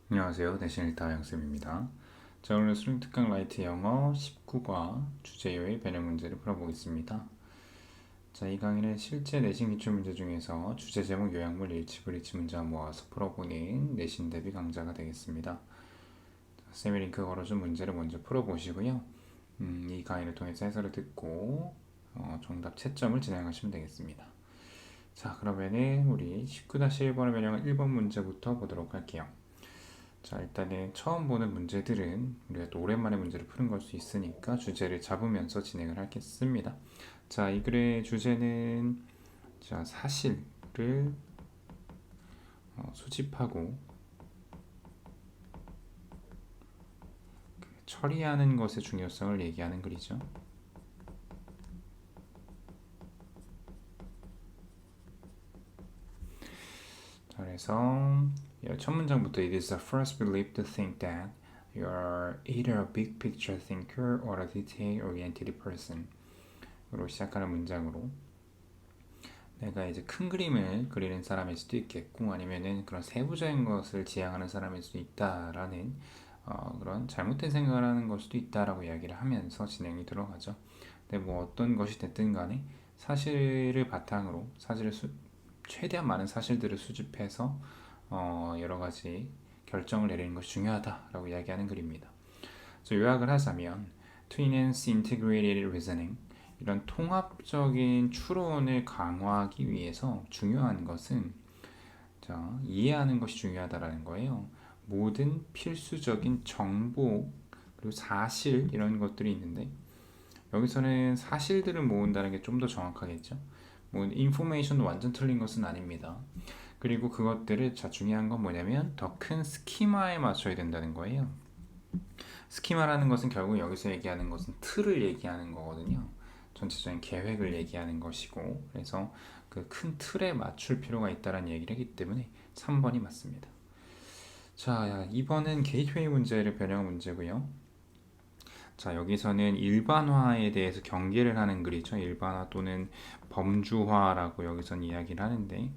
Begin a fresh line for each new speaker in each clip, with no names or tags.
안녕하세요. 대신 일타 양쌤입니다. 자, 오늘 수능 특강 라이트 영어 19과 주제요의 변형 문제를 풀어보겠습니다. 자, 이 강의는 실제 내신 기출 문제 중에서 주제 제목 요약물 일치불일치 문제와 모아서 풀어보는 내신 대비 강좌가 되겠습니다. 쌤이 링크 걸어준 문제를 먼저 풀어보시고요. 이 강의를 통해서 해설을 듣고 정답 채점을 진행하시면 되겠습니다. 자, 그러면은 우리 19-1번의 변형은 1번 문제부터 보도록 할게요. 자, 일단은 처음 보는 문제들은 우리가 또 오랜만에 문제를 푸는 걸 수 있으니까 주제를 잡으면서 진행을 하겠습니다. 자, 이 글의 주제는 자, 사실을 수집하고 처리하는 것의 중요성을 얘기하는 글이죠. 자, 그래서 첫 문장부터 It is a first belief to think that you are either a big picture thinker or a detail-oriented person 으로 시작하는 문장으로 내가 이제 큰 그림을 그리는 사람일 수도 있겠고 아니면은 그런 세부적인 것을 지향하는 사람일 수도 있다라는 그런 잘못된 생각을 하는 걸 수도 있다라고 이야기를 하면서 진행이 들어가죠. 근데 뭐 어떤 것이 됐든 간에 사실을 바탕으로 최대한 많은 사실들을 수집해서 여러 가지 결정을 내리는 것이 중요하다라고 이야기하는 글입니다. 그래서 요약을 하자면 To enhance integrated reasoning 이런 통합적인 추론을 강화하기 위해서 중요한 것은 자, 이해하는 것이 중요하다라는 거예요. 모든 필수적인 정보 그리고 사실 이런 것들이 있는데 여기서는 사실들을 모은다는 게 좀 더 정확하겠죠. 뭐 인포메이션도 완전 틀린 것은 아닙니다. 그리고 그것들을 자 중요한 건 뭐냐면 더 큰 스키마에 맞춰야 된다는 거예요. 스키마라는 것은 결국 여기서 얘기하는 것은 틀을 얘기하는 거거든요. 전체적인 계획을 얘기하는 것이고 그래서 그 큰 틀에 맞출 필요가 있다는 얘기를 하기 때문에 3번이 맞습니다. 자, 2번은 게이트웨이 문제를 변형 문제고요. 자, 여기서는 일반화에 대해서 경계를 하는 글이죠. 일반화 또는 범주화라고 여기서는 이야기를 하는데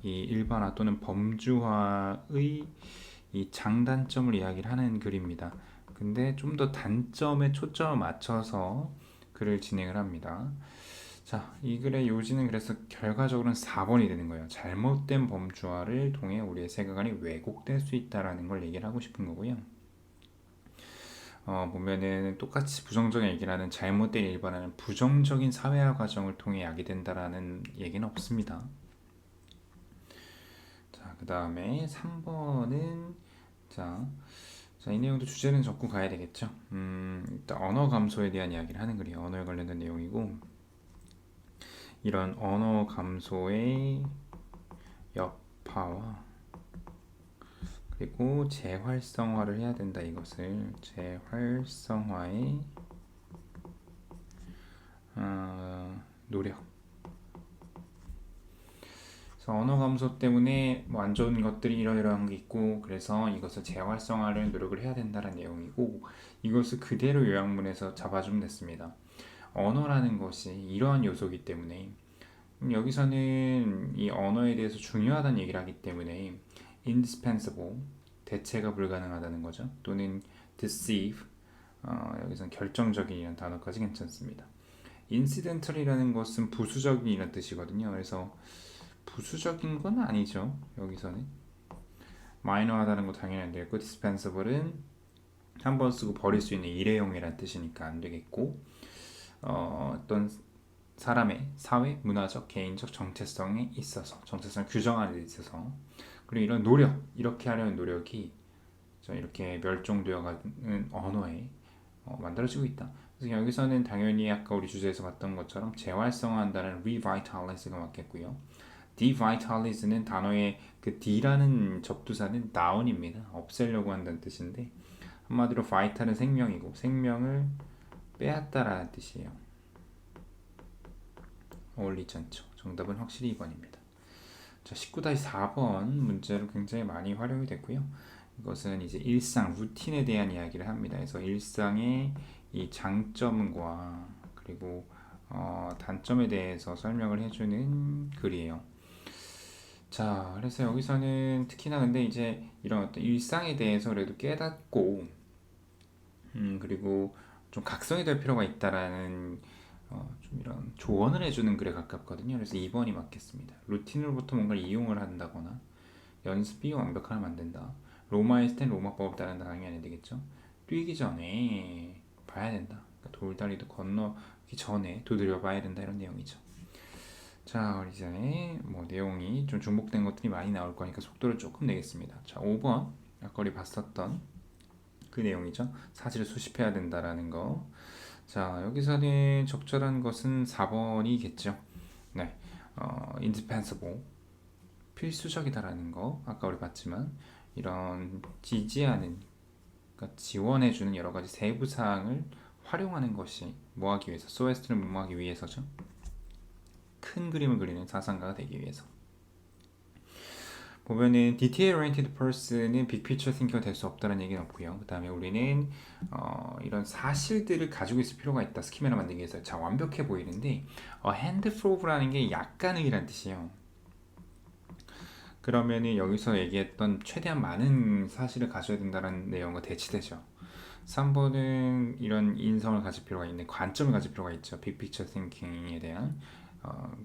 이 일반화 또는 범주화의 이 장단점을 이야기를 하는 글입니다. 근데 좀 더 단점에 초점을 맞춰서 글을 진행을 합니다. 자, 이 글의 요지는 그래서 결과적으로는 4번이 되는 거예요. 잘못된 범주화를 통해 우리의 세계관이 왜곡될 수 있다라는 걸 얘기를 하고 싶은 거고요. 보면은 똑같이 부정적인 얘기를 하는 잘못된 일반화는 부정적인 사회화 과정을 통해 야기된다라는 얘기는 없습니다. 자, 그 다음에 3번은 자, 이 내용도 주제는 적고 가야 되겠죠. 일단 언어 감소에 대한 이야기를 하는 글이에요. 언어에 관련된 내용이고 이런 언어 감소의 여파와 그리고 재활성화를 해야 된다. 이것을 재활성화의 노력. 그래서 언어 감소 때문에 뭐 안 좋은 것들이 이러이러한 게 있고 그래서 이것을 재활성화를 노력을 해야 된다는 내용이고 이것을 그대로 요약문에서 잡아주면 됐습니다. 언어라는 것이 이러한 요소이기 때문에 여기서는 이 언어에 대해서 중요하다는 얘기를 하기 때문에 indispensable 대체가 불가능하다는 거죠. 또는 deceive 여기서는 결정적인 이런 단어까지 괜찮습니다. incidental이라는 것은 부수적인 이런 뜻이거든요. 그래서 부수적인 건 아니죠. 여기서는 마이너하다는 거 당연히 안 되고 dispensable은 한 번 쓰고 버릴 수 있는 일회용이라는 뜻이니까 안 되겠고 어떤 사람의 사회, 문화적, 개인적 정체성에 있어서 정체성을 규정하는 데 있어서 그리고 이런 노력, 이렇게 하려는 노력이 이렇게 멸종되어가는 언어에 만들어지고 있다. 그래서 여기서는 당연히 아까 우리 주제에서 봤던 것처럼 재활성화한다는 revitalize가 맞겠고요. devitalize는 단어의 그 d라는 접두사는 noun입니다. 없애려고 한다는 뜻인데 한마디로 vital은 생명이고 생명을 빼앗다라는 뜻이에요. 어울리지 않죠. 정답은 확실히 2번입니다. 자, 19-4번 문제로 굉장히 많이 활용이 됐고요. 이것은 이제 일상, 루틴에 대한 이야기를 합니다. 그래서 일상의 이 장점과 그리고 단점에 대해서 설명을 해주는 글이에요. 자, 그래서 여기서는 특히나 근데 이제 이런 어떤 일상에 대해서 그래도 깨닫고, 그리고 좀 각성이 될 필요가 있다라는 좀 이런 조언을 해주는 글에 가깝거든요. 그래서 2번이 맞겠습니다. 루틴으로부터 뭔가를 이용을 한다거나 연습이 완벽하면 안 된다. 로마에 있을 땐 로마법을 따른다 당연히 되겠죠. 뛰기 전에 봐야 된다. 그러니까 돌다리도 건너기 전에 두드려 봐야 된다 이런 내용이죠. 자, 이제 뭐 내용이 좀 중복된 것들이 많이 나올 거니까 속도를 조금 내겠습니다. 자, 5번 아까 우리 봤었던 그 내용이죠. 사실을 수집해야 된다라는 거. 자, 여기서는 적절한 것은 4번이겠죠. 네, indispensable 필수적이다라는 거 아까 우리 봤지만 이런 지지하는 그러니까 지원해주는 여러 가지 세부 사항을 활용하는 것이 뭐 하기 위해서 소에스트를 뭐하기 위해서죠. 큰 그림을 그리는 사상가가 되기 위해서. 보면은 detail oriented person은 빅 피처 띵커가 될 수 없다는 얘기는 없고요. 그 다음에 우리는 이런 사실들을 가지고 있을 필요가 있다. 스키마를 만들기 위해서. 자, 완벽해 보이는데 hand proof라는 게 약간의란 뜻이에요. 그러면은 여기서 얘기했던 최대한 많은 사실을 가져야 된다는 내용과 대치되죠. 3번은 이런 인성을 가질 필요가 있는 관점을 가질 필요가 있죠. 빅피처 띵킹에 대한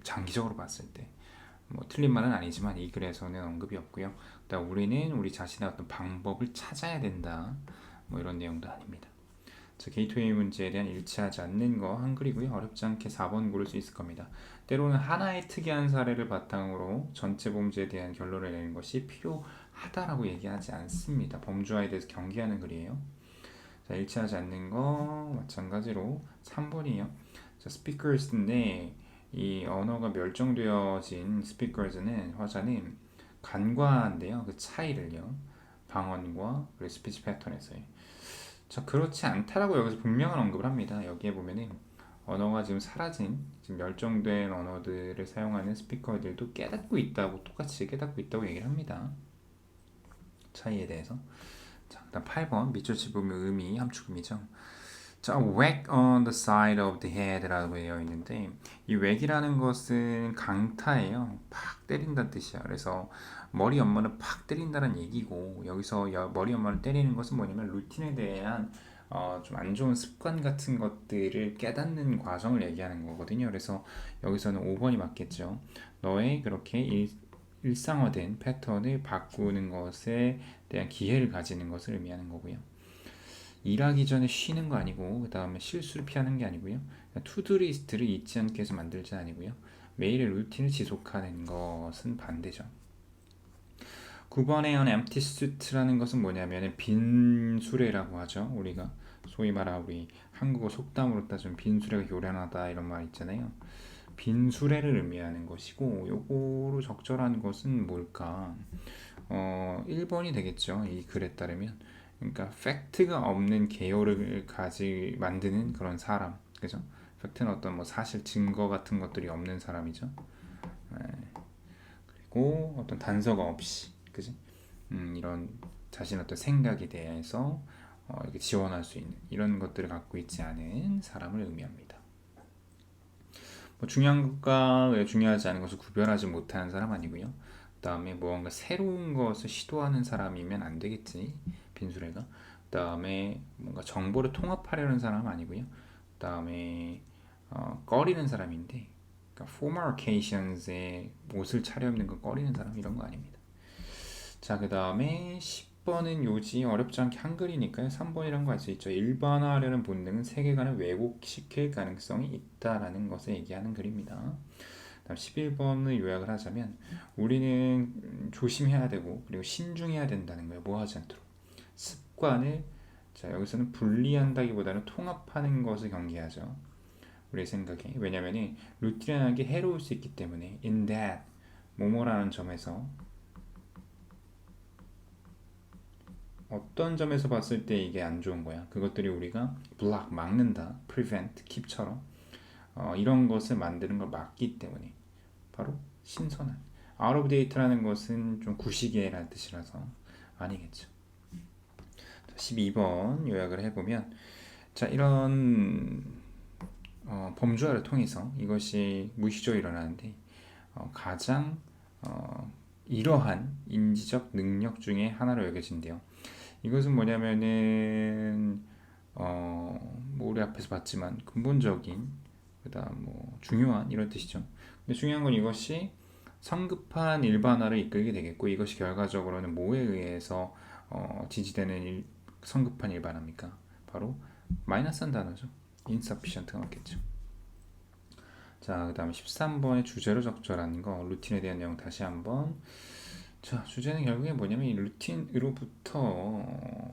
장기적으로 봤을 때. 뭐 틀린 말은 아니지만 이 글에서는 언급이 없고요. 그다음 우리는 우리 자신의 어떤 방법을 찾아야 된다. 뭐 이런 내용도 아닙니다. 자, 게이트웨이 문제에 대한 일치하지 않는 거 한글이고요. 어렵지 않게 4번 고를 수 있을 겁니다. 때로는 하나의 특이한 사례를 바탕으로 전체 범죄에 대한 결론을 내는 것이 필요하다라고 얘기하지 않습니다. 범죄와에 대해서 경계하는 글이에요. 자, 일치하지 않는 거 마찬가지로 3번이에요. 자, speakers인데 이 언어가 멸종되어진 speakers는 화자는 간과한데요. 그 차이를요. 방언과 그리고 스피치 패턴에서의. 자, 그렇지 않다라고 여기서 분명한 언급을 합니다. 여기에 보면은 언어가 지금 사라진, 지금 멸종된 언어들을 사용하는 스피커들도 깨닫고 있다고, 똑같이 깨닫고 있다고 얘기를 합니다. 차이에 대해서. 자, 그다음 8번 밑줄 짚으면 의미, 함축음이죠. 자, whack on the side of the head라고 되어 있는데 이 whack이라는 것은 강타예요. 팍 때린다는 뜻이야. 그래서 머리 연마를 팍 때린다는 얘기고 여기서 머리 연마를 때리는 것은 뭐냐면 루틴에 대한 좀 안 좋은 습관 같은 것들을 깨닫는 과정을 얘기하는 거거든요. 그래서 여기서는 5번이 맞겠죠. 너의 그렇게 일상화된 패턴을 바꾸는 것에 대한 기회를 가지는 것을 의미하는 거고요. 일하기 전에 쉬는 거 아니고 그 다음에 실수를 피하는 게 아니고요. 투두 리스트를 잊지 않게 해서 만들지 아니고요. 매일의 루틴을 지속하는 것은 반대죠. 9번에 empty suit라는 것은 뭐냐면 빈 수레라고 하죠. 우리가 소위 말하는 우리 한국어 속담으로 따지면 빈 수레가 요란하다 이런 말 있잖아요. 빈 수레를 의미하는 것이고 요거로 적절한 것은 뭘까? 1번이 되겠죠. 이 글에 따르면 그러니까 팩트가 없는 개요를 만드는 그런 사람, 그죠? 팩트는 어떤 뭐 사실 증거 같은 것들이 없는 사람이죠. 네. 그리고 어떤 단서가 없이, 그지? 이런 자신의 어떤 생각에 대해서 이렇게 지원할 수 있는 이런 것들을 갖고 있지 않은 사람을 의미합니다. 뭐 중요한 것과 왜 중요하지 않은 것을 구별하지 못하는 사람 아니고요. 그 다음에 무언가 새로운 것을 시도하는 사람이면 안 되겠지. 빈수레가. 그 다음에 뭔가 정보를 통합하려는 사람 아니고요. 그 다음에 꺼리는 사람인데 그러니까 formal occasions에 옷을 차려입는 거 꺼리는 사람 이런 거 아닙니다. 자, 그 다음에 10번은 요지 어렵지 않게 한글이니까요. 3번이란 거 알 수 있죠. 일반화하려는 본능은 세계관을 왜곡시킬 가능성이 있다라는 것을 얘기하는 글입니다. 다음 11번을 요약을 하자면 우리는 조심해야 되고 그리고 신중해야 된다는 거예요. 뭐 하지 않도록. 습관을 자, 여기서는 분리한다기보다는 통합하는 것을 경계하죠. 우리 생각에. 왜냐면은 루틴이라는 게 해로울 수 있기 때문에 in that 뭐뭐라는 점에서 어떤 점에서 봤을 때 이게 안 좋은 거야. 그것들이 우리가 block 막는다, prevent, keep처럼 이런 것을 만드는 걸 막기 때문에 바로 신선한 out of date라는 것은 좀 구시계라는 뜻이라서 아니겠죠. 12번 요약을 해보면 자 이런 범죄를 통해서 이것이 무의식적으로 일어나는데 가장 이러한 인지적 능력 중에 하나로 여겨진대요. 이것은 뭐냐면은 뭐 우리 앞에서 봤지만 근본적인 그다음 뭐 중요한 이런 뜻이죠. 근데 중요한 건 이것이 성급한 일반화를 이끌게 되겠고 이것이 결과적으로는 뭐에 의해서 지지되는 성급한 일반화입니까? 바로 마이너스한 단어죠. insufficient가 맞겠죠. 자, 그 다음에 13번의 주제로 적절한 거 루틴에 대한 내용 다시 한번. 자, 주제는 결국에 뭐냐면 이 루틴으로부터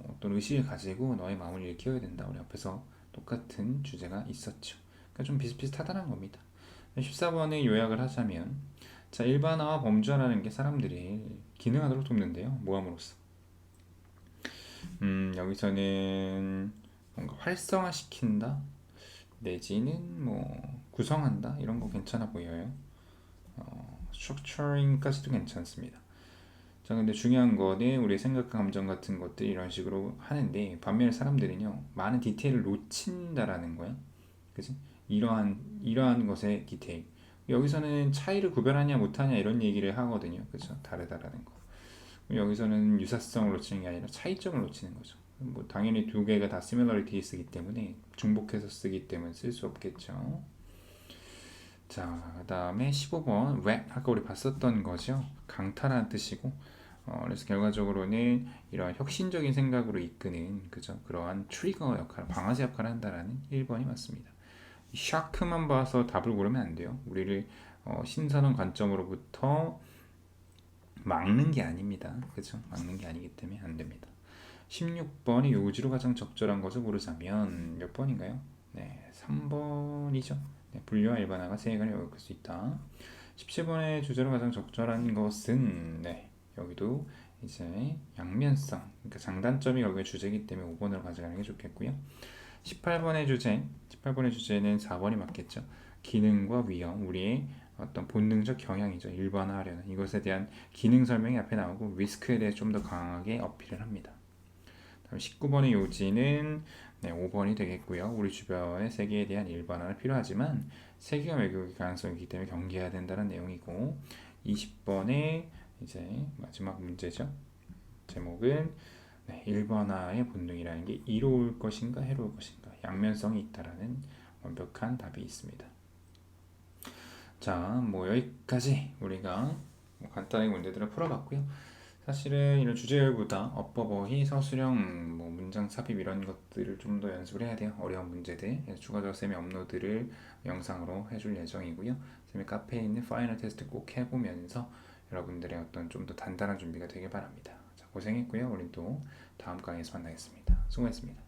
어떤 의식을 가지고 너의 마음을 일으켜야 된다. 우리 앞에서 똑같은 주제가 있었죠. 그러니까 좀 비슷비슷하다는 겁니다. 14번의 요약을 하자면, 자, 일반화와 범주화라는 게 사람들이 기능하도록 돕는데요. 모함으로써. 여기서는 뭔가 활성화시킨다 내지는 뭐 구성한다 이런 거 괜찮아 보여요. 스트럭처링까지도 괜찮습니다. 자, 근데 중요한 거는 우리의 생각과 감정 같은 것들 이런 식으로 하는데 반면에 사람들은요 많은 디테일을 놓친다라는 거야. 그치? 이러한 것의 디테일. 여기서는 차이를 구별하냐 못하냐 이런 얘기를 하거든요. 그죠? 다르다라는 거. 여기서는 유사성을 놓치는 게 아니라 차이점을 놓치는 거죠. 뭐 당연히 두 개가 다 similarity이기 때문에 중복해서 쓰기 때문에 쓸 수 없겠죠. 자, 그 다음에 15번 왜 아까 우리 봤었던 거죠. 강타라는 뜻이고 그래서 결과적으로는 이러한 혁신적인 생각으로 이끄는 그죠? 그러한 트리거 역할, 방아쇠 역할을 한다라는 1번이 맞습니다. 샤크만 봐서 답을 고르면 안 돼요. 우리를 신선한 관점으로부터 막는 게 아닙니다. 그죠? 막는 게 아니기 때문에 안 됩니다. 16번이 요지로 가장 적절한 것을 고르자면 몇 번인가요? 네, 3번이죠. 네, 분류와 일반화가 세간에 요약할 수 있다. 17번의 주제로 가장 적절한 것은 네, 여기도 이제 양면성, 그러니까 장단점이 여기에 주제이기 때문에 5번으로 가져가는 게 좋겠고요. 18번의 주제는 4번이 맞겠죠. 기능과 위험, 우리의 어떤 본능적 경향이죠. 일반화하려는 이것에 대한 기능 설명이 앞에 나오고 리스크에 대해 좀 더 강하게 어필을 합니다. 다음 19번의 요지는 네, 5번이 되겠고요. 우리 주변의 세계에 대한 일반화는 필요하지만 세계가 왜곡의 가능성이 있기 때문에 경계해야 된다는 내용이고 20번의 이제 마지막 문제죠. 제목은 네, 일반화의 본능이라는 게 이로울 것인가 해로울 것인가 양면성이 있다라는 완벽한 답이 있습니다. 자, 뭐 여기까지 우리가 간단하게 문제들을 풀어봤고요. 사실은 이런 주제열보다 어법, 어휘, 서술형, 뭐 문장 삽입 이런 것들을 좀 더 연습을 해야 돼요. 어려운 문제들. 그래서 추가적으로 쌤이 업로드를 영상으로 해줄 예정이고요. 쌤이 카페에 있는 파이널 테스트 꼭 해보면서 여러분들의 어떤 좀 더 단단한 준비가 되길 바랍니다. 자, 고생했고요. 우린 또 다음 강의에서 만나겠습니다. 수고했습니다.